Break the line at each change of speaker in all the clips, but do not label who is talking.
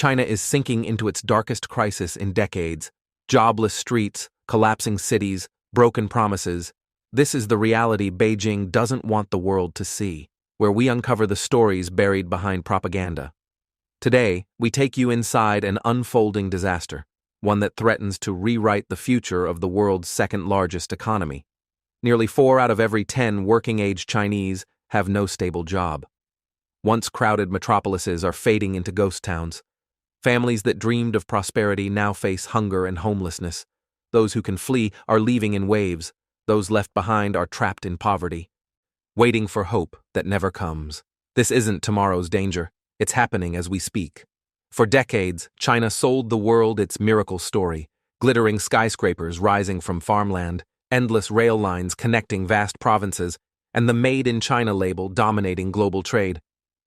China is sinking into its darkest crisis in decades. Jobless streets, collapsing cities, broken promises. This is the reality Beijing doesn't want the world to see, where we uncover the stories buried behind propaganda. Today, we take you inside an unfolding disaster, one that threatens to rewrite the future of the world's second-largest economy. Nearly 4 out of every 10 working-age Chinese have no stable job. Once crowded metropolises are fading into ghost towns. Families that dreamed of prosperity now face hunger and homelessness. Those who can flee are leaving in waves. Those left behind are trapped in poverty, waiting for hope that never comes. This isn't tomorrow's danger. It's happening as we speak. For decades, China sold the world its miracle story: glittering skyscrapers rising from farmland, endless rail lines connecting vast provinces, and the Made in China label dominating global trade.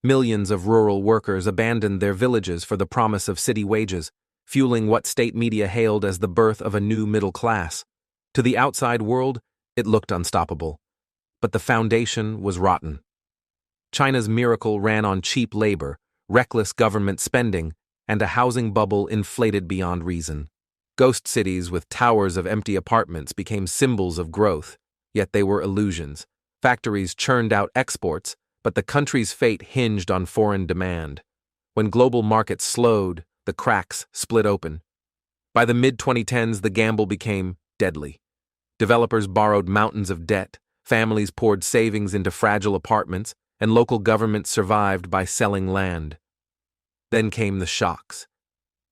Millions of rural workers abandoned their villages for the promise of city wages, fueling what state media hailed as the birth of a new middle class. To the outside world, it looked unstoppable. But the foundation was rotten. China's miracle ran on cheap labor, reckless government spending, and a housing bubble inflated beyond reason. Ghost cities with towers of empty apartments became symbols of growth, yet they were illusions. Factories churned out exports, but the country's fate hinged on foreign demand. When global markets slowed, the cracks split open. By the mid-2010s, the gamble became deadly. Developers borrowed mountains of debt, families poured savings into fragile apartments, and local governments survived by selling land. Then came the shocks.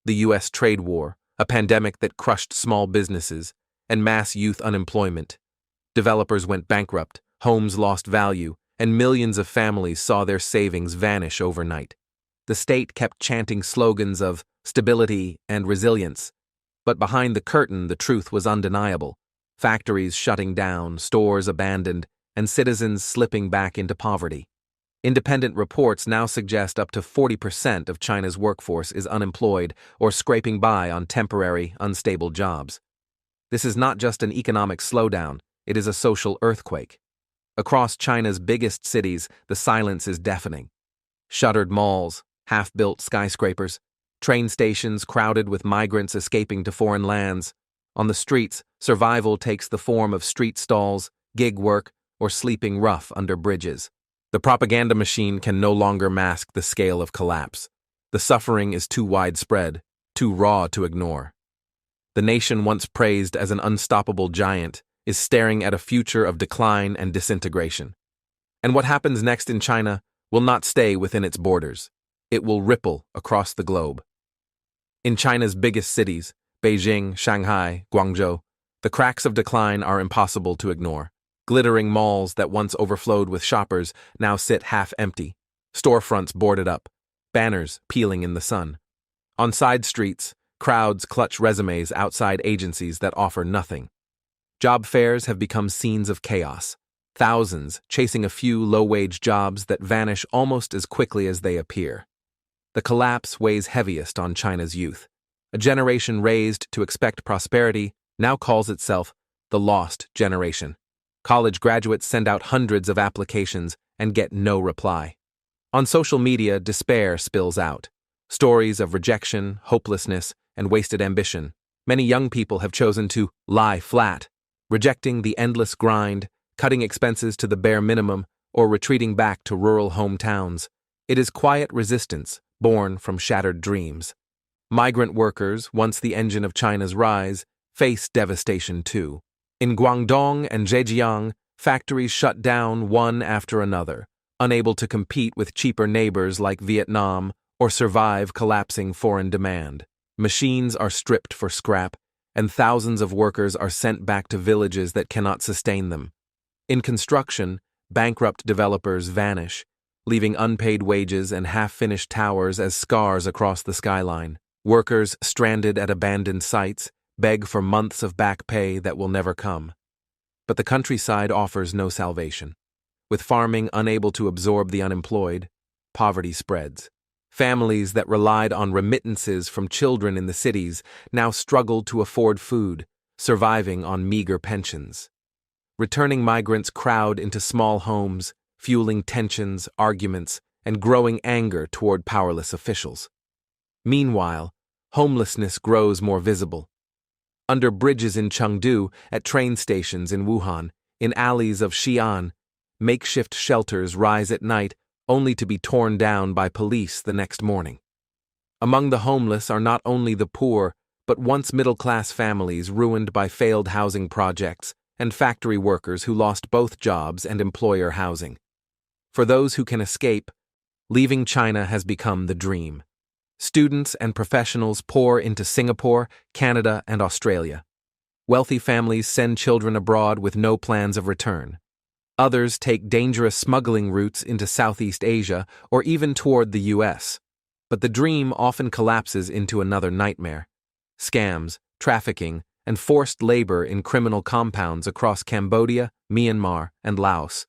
The U.S. trade war, a pandemic that crushed small businesses, and mass youth unemployment. Developers went bankrupt, homes lost value, and millions of families saw their savings vanish overnight. The state kept chanting slogans of stability and resilience, but behind the curtain the truth was undeniable. Factories shutting down, stores abandoned, and citizens slipping back into poverty. Independent reports now suggest up to 40% of China's workforce is unemployed or scraping by on temporary, unstable jobs. This is not just an economic slowdown, it is a social earthquake. Across China's biggest cities, the silence is deafening. Shuttered malls, half-built skyscrapers, train stations crowded with migrants escaping to foreign lands. On the streets, survival takes the form of street stalls, gig work, or sleeping rough under bridges. The propaganda machine can no longer mask the scale of collapse. The suffering is too widespread, too raw to ignore. The nation once praised as an unstoppable giant is staring at a future of decline and disintegration. And what happens next in China will not stay within its borders. It will ripple across the globe. In China's biggest cities, Beijing, Shanghai, Guangzhou, the cracks of decline are impossible to ignore. Glittering malls that once overflowed with shoppers now sit half-empty, storefronts boarded up, banners peeling in the sun. On side streets, crowds clutch resumes outside agencies that offer nothing. Job fairs have become scenes of chaos, thousands chasing a few low-wage jobs that vanish almost as quickly as they appear. The collapse weighs heaviest on China's youth. A generation raised to expect prosperity now calls itself the lost generation. College graduates send out hundreds of applications and get no reply. On social media, despair spills out. Stories of rejection, hopelessness, and wasted ambition. Many young people have chosen to lie flat, rejecting the endless grind, cutting expenses to the bare minimum, or retreating back to rural hometowns. It is quiet resistance, born from shattered dreams. Migrant workers, once the engine of China's rise, face devastation too. In Guangdong and Zhejiang, factories shut down one after another, unable to compete with cheaper neighbors like Vietnam or survive collapsing foreign demand. Machines are stripped for scrap, and thousands of workers are sent back to villages that cannot sustain them. In construction, bankrupt developers vanish, leaving unpaid wages and half-finished towers as scars across the skyline. Workers stranded at abandoned sites beg for months of back pay that will never come. But the countryside offers no salvation. With farming unable to absorb the unemployed, poverty spreads. Families that relied on remittances from children in the cities now struggle to afford food, surviving on meager pensions. Returning migrants crowd into small homes, fueling tensions, arguments, and growing anger toward powerless officials. Meanwhile, homelessness grows more visible. Under bridges in Chengdu, at train stations in Wuhan, in alleys of Xi'an, makeshift shelters rise at night only to be torn down by police the next morning. Among the homeless are not only the poor, but once middle-class families ruined by failed housing projects and factory workers who lost both jobs and employer housing. For those who can escape, leaving China has become the dream. Students and professionals pour into Singapore, Canada, and Australia. Wealthy families send children abroad with no plans of return. Others take dangerous smuggling routes into Southeast Asia or even toward the US. But the dream often collapses into another nightmare. Scams, trafficking, and forced labor in criminal compounds across Cambodia, Myanmar, and Laos.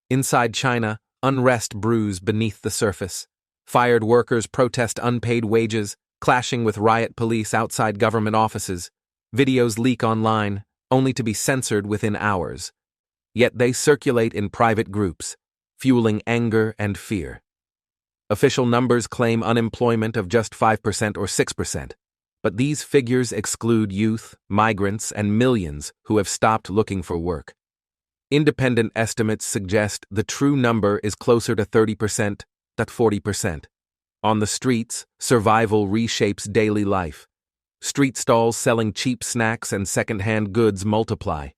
Inside China, unrest brews beneath the surface. Fired workers protest unpaid wages, clashing with riot police outside government offices. Videos leak online, only to be censored within hours. Yet they circulate in private groups, fueling anger and fear. Official numbers claim unemployment of just 5% or 6%, but these figures exclude youth, migrants, and millions who have stopped looking for work. Independent estimates suggest the true number is closer to 30%, to 40%. On the streets, survival reshapes daily life. Street stalls selling cheap snacks and second-hand goods multiply.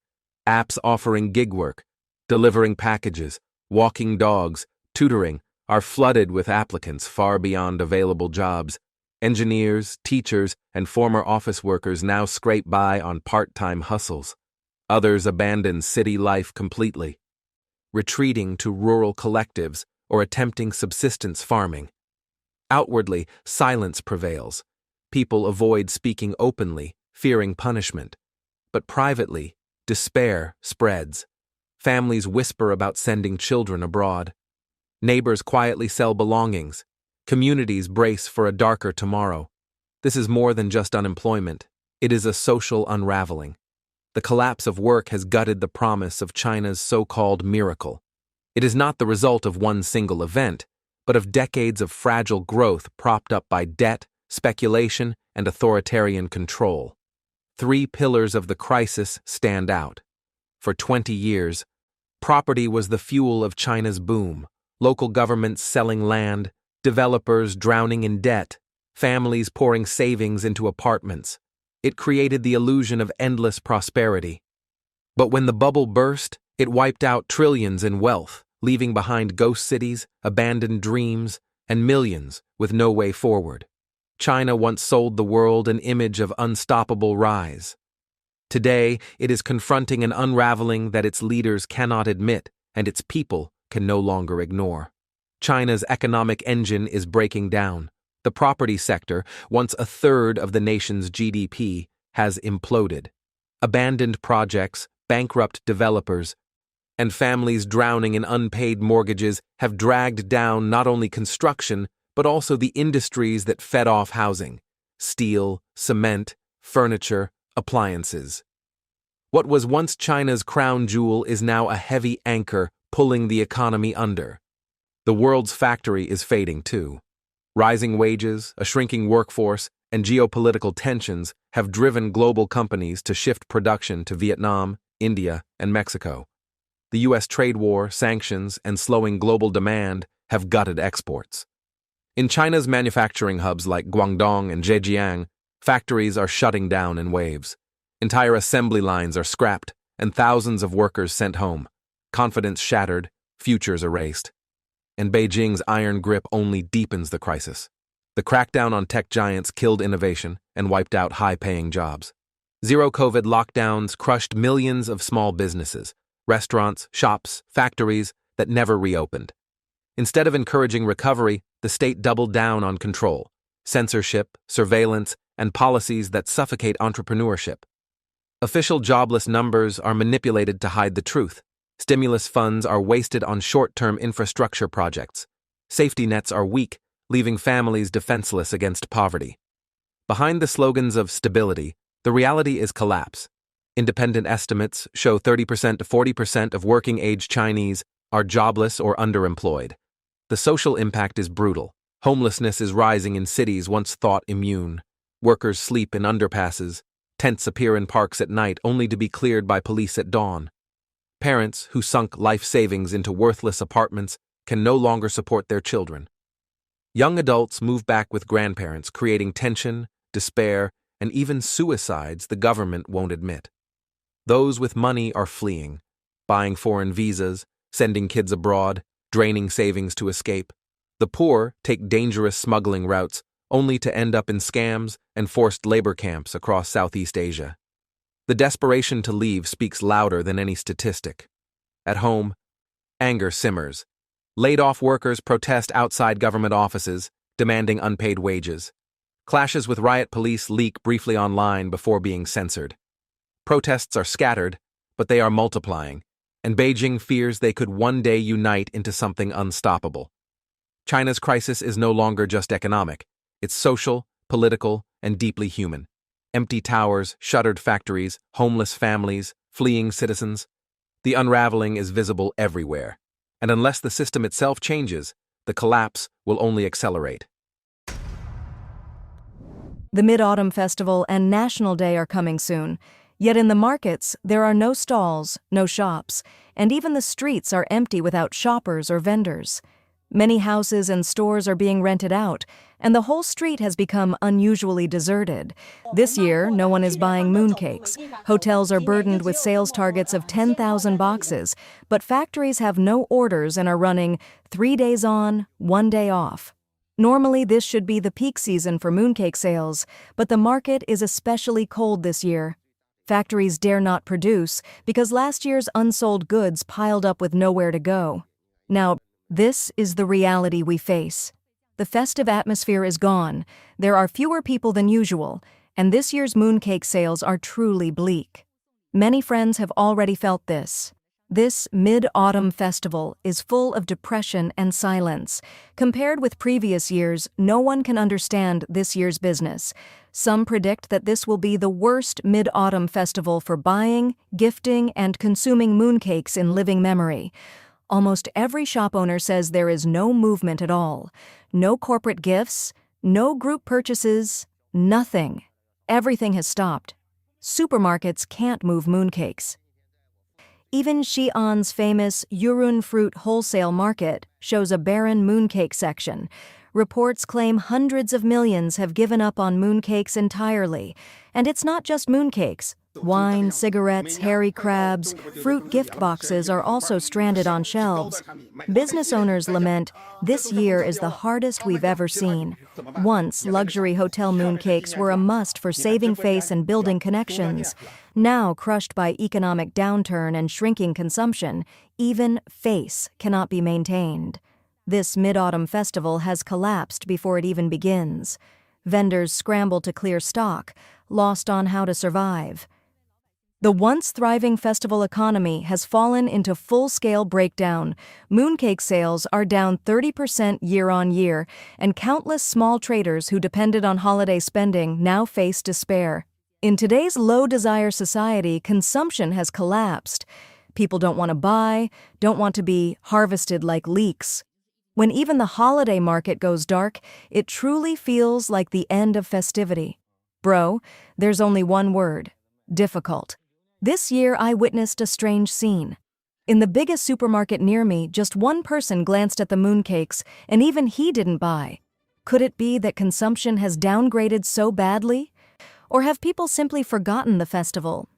Apps offering gig work, delivering packages, walking dogs, tutoring are flooded with applicants far beyond available jobs. Engineers, teachers, and former office workers now scrape by on part-time hustles. Others abandon city life completely, retreating to rural collectives or attempting subsistence farming. Outwardly, silence prevails. People avoid speaking openly, fearing punishment. But privately, despair spreads. Families whisper about sending children abroad. Neighbors quietly sell belongings. Communities brace for a darker tomorrow. This is more than just unemployment. It is a social unraveling. The collapse of work has gutted the promise of China's so-called miracle. It is not the result of one single event, but of decades of fragile growth propped up by debt, speculation, and authoritarian control. 3 pillars of the crisis stand out. For 20 years, property was the fuel of China's boom. Local governments selling land, developers drowning in debt, families pouring savings into apartments. It created the illusion of endless prosperity. But when the bubble burst, it wiped out trillions in wealth, leaving behind ghost cities, abandoned dreams, and millions with no way forward. China once sold the world an image of unstoppable rise. Today, it is confronting an unraveling that its leaders cannot admit and its people can no longer ignore. China's economic engine is breaking down. The property sector, once a third of the nation's GDP, has imploded. Abandoned projects, bankrupt developers, and families drowning in unpaid mortgages have dragged down not only construction, but also the industries that fed off housing: steel, cement, furniture, appliances. What was once China's crown jewel is now a heavy anchor pulling the economy under. The world's factory is fading too. Rising wages, a shrinking workforce, and geopolitical tensions have driven global companies to shift production to Vietnam, India, and Mexico. The U.S. trade war, sanctions, and slowing global demand have gutted exports. In China's manufacturing hubs like Guangdong and Zhejiang, factories are shutting down in waves. Entire assembly lines are scrapped, and thousands of workers sent home. Confidence shattered, futures erased. And Beijing's iron grip only deepens the crisis. The crackdown on tech giants killed innovation and wiped out high-paying jobs. Zero-COVID lockdowns crushed millions of small businesses, restaurants, shops, factories that never reopened. Instead of encouraging recovery, the state doubled down on control, censorship, surveillance, and policies that suffocate entrepreneurship. Official jobless numbers are manipulated to hide the truth. Stimulus funds are wasted on short-term infrastructure projects. Safety nets are weak, leaving families defenseless against poverty. Behind the slogans of stability, the reality is collapse. Independent estimates show 30% to 40% of working-age Chinese are jobless or underemployed. The social impact is brutal. Homelessness is rising in cities once thought immune. Workers sleep in underpasses. Tents appear in parks at night only to be cleared by police at dawn. Parents who sunk life savings into worthless apartments can no longer support their children. Young adults move back with grandparents, creating tension, despair, and even suicides the government won't admit. Those with money are fleeing, buying foreign visas, sending kids abroad, draining savings to escape. The poor take dangerous smuggling routes only to end up in scams and forced labor camps across Southeast Asia. The desperation to leave speaks louder than any statistic. At home, anger simmers. Laid-off workers protest outside government offices, demanding unpaid wages. Clashes with riot police leak briefly online before being censored. Protests are scattered, but they are multiplying, and Beijing fears they could one day unite into something unstoppable. China's crisis is no longer just economic. It's social, political, and deeply human. Empty towers, shuttered factories, homeless families, fleeing citizens. The unraveling is visible everywhere, and unless the system itself changes, the collapse will only accelerate.
The Mid-Autumn Festival and National Day are coming soon. Yet in the markets, there are no stalls, no shops, and even the streets are empty without shoppers or vendors. Many houses and stores are being rented out, and the whole street has become unusually deserted. This year, no one is buying mooncakes. Hotels are burdened with sales targets of 10,000 boxes, but factories have no orders and are running 3 days on, 1 day off. Normally, this should be the peak season for mooncake sales, but the market is especially cold this year. Factories dare not produce because last year's unsold goods piled up with nowhere to go. Now, this is the reality we face. The festive atmosphere is gone, there are fewer people than usual, and this year's mooncake sales are truly bleak. Many friends have already felt this. This Mid-Autumn Festival is full of depression and silence. Compared with previous years, no one can understand this year's business. Some predict that this will be the worst Mid-Autumn Festival for buying, gifting, and consuming mooncakes in living memory. Almost every shop owner says there is no movement at all. No corporate gifts, no group purchases, nothing. Everything has stopped. Supermarkets can't move mooncakes. Even Xi'an's famous Yurun Fruit Wholesale Market shows a barren mooncake section. Reports claim hundreds of millions have given up on mooncakes entirely. And it's not just mooncakes. Wine, cigarettes, hairy crabs, fruit gift boxes are also stranded on shelves. Business owners lament, this year is the hardest we've ever seen. Once, luxury hotel mooncakes were a must for saving face and building connections. Now, crushed by economic downturn and shrinking consumption, even face cannot be maintained. This Mid-Autumn Festival has collapsed before it even begins. Vendors scramble to clear stock, lost on how to survive. The once thriving festival economy has fallen into full-scale breakdown. Mooncake sales are down 30% year-on-year, and countless small traders who depended on holiday spending now face despair. In today's low-desire society, consumption has collapsed. People don't want to buy, don't want to be harvested like leeks. When even the holiday market goes dark, it truly feels like the end of festivity. Bro, there's only one word: difficult. This year I witnessed a strange scene. In the biggest supermarket near me, just one person glanced at the mooncakes, and even he didn't buy. Could it be that consumption has downgraded so badly? Or have people simply forgotten the festival?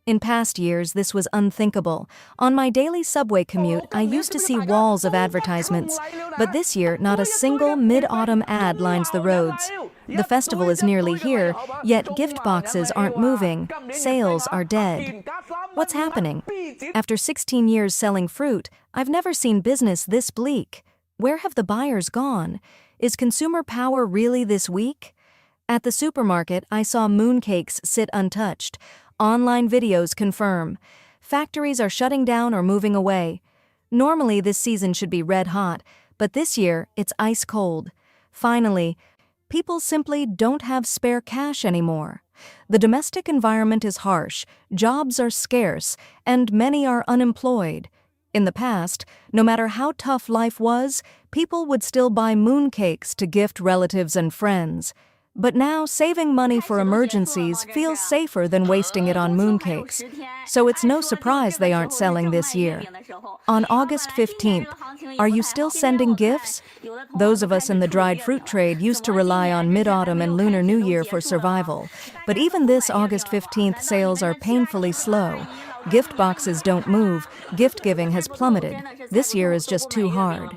In past years, this was unthinkable. On my daily subway commute, I used to see walls of advertisements. But this year, not a single mid-autumn ad lines the roads. The festival is nearly here, yet gift boxes aren't moving. Sales are dead. What's happening? After 16 years selling fruit, I've never seen business this bleak. Where have the buyers gone? Is consumer power really this weak? At the supermarket, I saw mooncakes sit untouched. Online videos confirm. Factories are shutting down or moving away. Normally, this season should be red hot, but this year, it's ice cold. Finally, people simply don't have spare cash anymore. The domestic environment is harsh, jobs are scarce, and many are unemployed. In the past, no matter how tough life was, people would still buy mooncakes to gift relatives and friends. But now, saving money for emergencies feels safer than wasting it on mooncakes. So it's no surprise they aren't selling this year. On August 15th, are you still sending gifts? Those of us in the dried fruit trade used to rely on Mid-Autumn and Lunar New Year for survival. But even this August 15th sales are painfully slow. Gift boxes don't move, gift giving has plummeted. This year is just too hard.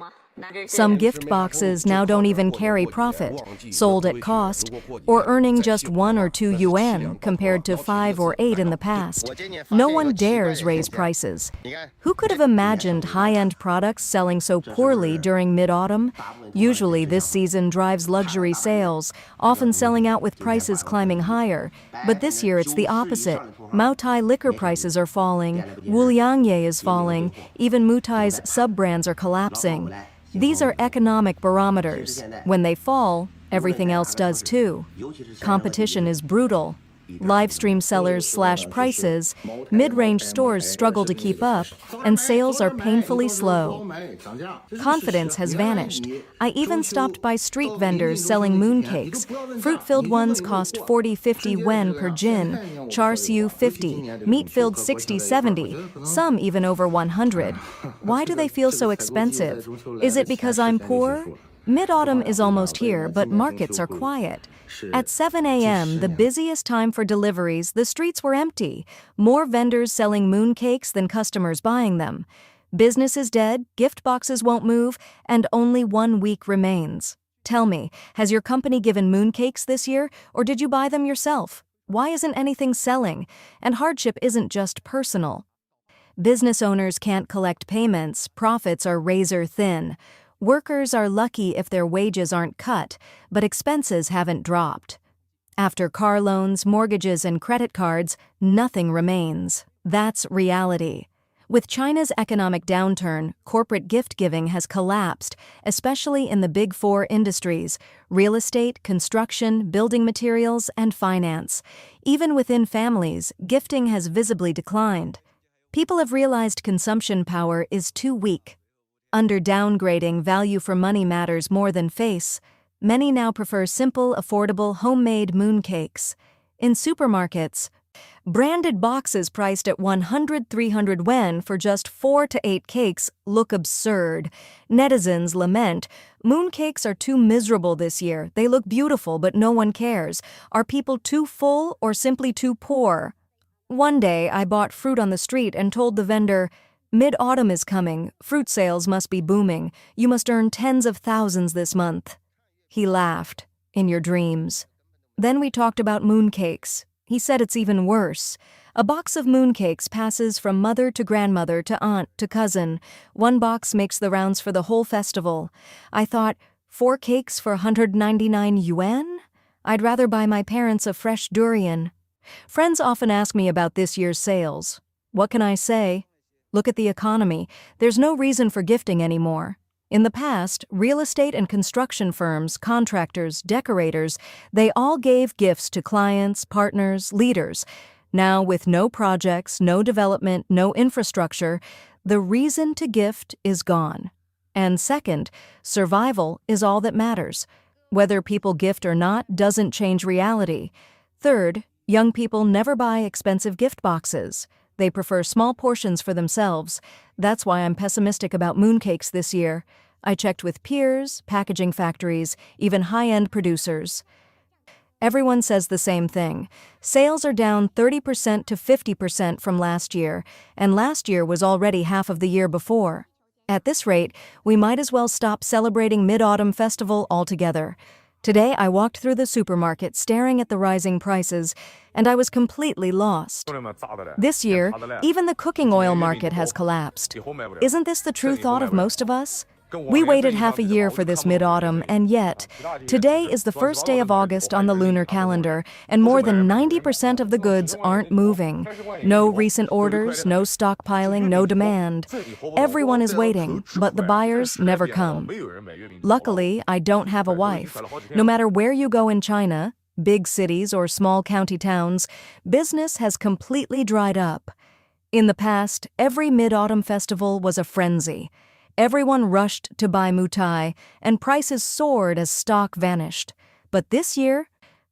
Some gift boxes now don't even carry profit, sold at cost, or earning just 1 or 2 yuan compared to 5 or 8 in the past. No one dares raise prices. Who could have imagined high-end products selling so poorly during mid-autumn? Usually this season drives luxury sales, often selling out with prices climbing higher. But this year it's the opposite. Maotai liquor prices are falling, Wuliangye is falling, even Mutai's sub-brands are collapsing. These are economic barometers. When they fall, everything else does too. Competition is brutal. Live stream sellers slash prices, mid-range stores struggle to keep up, and sales are painfully slow. Confidence has vanished. I even stopped by street vendors selling mooncakes. Fruit-filled ones cost 40-50 yen per jin, char siu 50, meat-filled 60-70, some even over 100. Why do they feel so expensive? Is it because I'm poor? Mid-autumn is almost here, but markets are quiet. At 7 a.m., the busiest time for deliveries, the streets were empty. More vendors selling mooncakes than customers buying them. Business is dead, gift boxes won't move, and only 1 week remains. Tell me, has your company given mooncakes this year, or did you buy them yourself? Why isn't anything selling? And hardship isn't just personal. Business owners can't collect payments, profits are razor thin. Workers are lucky if their wages aren't cut, but expenses haven't dropped. After car loans, mortgages, and credit cards, nothing remains. That's reality. With China's economic downturn, corporate gift-giving has collapsed, especially in the Big Four industries: real estate, construction, building materials, and finance. Even within families, gifting has visibly declined. People have realized consumption power is too weak. Under downgrading, value for money matters more than face. Many now prefer simple, affordable, homemade mooncakes. In supermarkets, branded boxes priced at 100-300 yen for just 4 to 8 cakes look absurd. Netizens lament, mooncakes are too miserable this year. They look beautiful, but no one cares. Are people too full or simply too poor? One day, I bought fruit on the street and told the vendor, "Mid-autumn is coming, fruit sales must be booming, you must earn tens of thousands this month." He laughed, "In your dreams." Then we talked about mooncakes. He said it's even worse. A box of mooncakes passes from mother to grandmother to aunt to cousin. One box makes the rounds for the whole festival. I thought, 4 cakes for 199 yuan? I'd rather buy my parents a fresh durian. Friends often ask me about this year's sales. What can I say? Look at the economy. There's no reason for gifting anymore. In the past, real estate and construction firms, contractors, decorators, they all gave gifts to clients, partners, leaders. Now, with no projects, no development, no infrastructure, the reason to gift is gone. And second, survival is all that matters. Whether people gift or not doesn't change reality. Third, young people never buy expensive gift boxes. They prefer small portions for themselves. That's why I'm pessimistic about mooncakes this year. I checked with peers, packaging factories, even high-end producers. Everyone says the same thing. Sales are down 30% to 50% from last year, and last year was already half of the year before. At this rate, we might as well stop celebrating Mid-Autumn Festival altogether. Today, I walked through the supermarket staring at the rising prices, and I was completely lost. This year, even the cooking oil market has collapsed. Isn't this the true thought of most of us? We waited half a year for this mid-autumn, and yet, today is the first day of August on the lunar calendar, and more than 90% of the goods aren't moving. No recent orders, no stockpiling, no demand. Everyone is waiting, but the buyers never come. Luckily, I don't have a wife. No matter where you go in China, big cities or small county towns, business has completely dried up. In the past, every Mid-Autumn festival was a frenzy. Everyone rushed to buy mutai, and prices soared as stock vanished. But this year,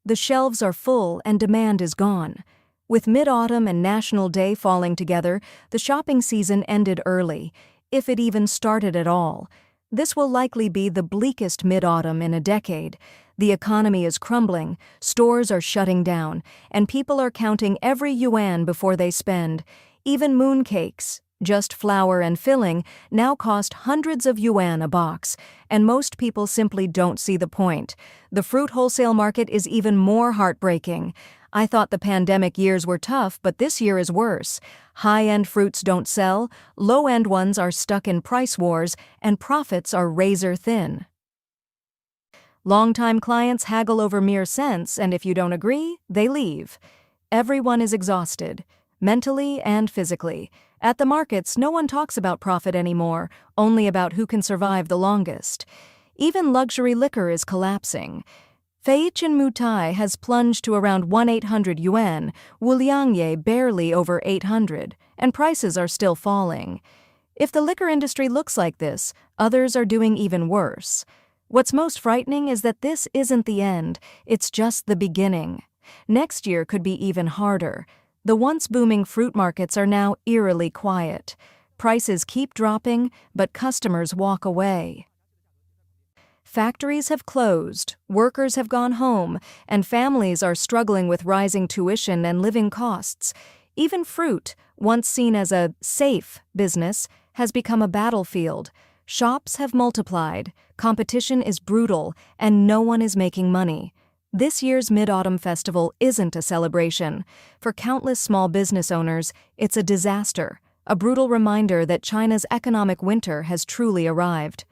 the shelves are full and demand is gone. With Mid-Autumn and National Day falling together, the shopping season ended early, if it even started at all. This will likely be the bleakest Mid-Autumn in a decade. The economy is crumbling, stores are shutting down, and people are counting every yuan before they spend. Even mooncakes, just flour and filling, now cost hundreds of yuan a box, and most people simply don't see the point. The fruit wholesale market is even more heartbreaking. I thought the pandemic years were tough, but this year is worse. High-end fruits don't sell, low-end ones are stuck in price wars, and profits are razor-thin. Longtime clients haggle over mere cents, and if you don't agree, they leave. Everyone is exhausted, mentally and physically. At the markets, no one talks about profit anymore, only about who can survive the longest. Even luxury liquor is collapsing. Feichin Mutai has plunged to around 1,800 yuan, Wuliangye barely over 800, and prices are still falling. If the liquor industry looks like this, others are doing even worse. What's most frightening is that this isn't the end, it's just the beginning. Next year could be even harder. The once booming fruit markets are now eerily quiet. Prices keep dropping, but customers walk away. Factories have closed, workers have gone home, and families are struggling with rising tuition and living costs. Even fruit, once seen as a safe business, has become a battlefield. Shops have multiplied, competition is brutal, and no one is making money. This year's Mid-Autumn Festival isn't a celebration. For countless small business owners, it's a disaster, a brutal reminder that China's economic winter has truly arrived.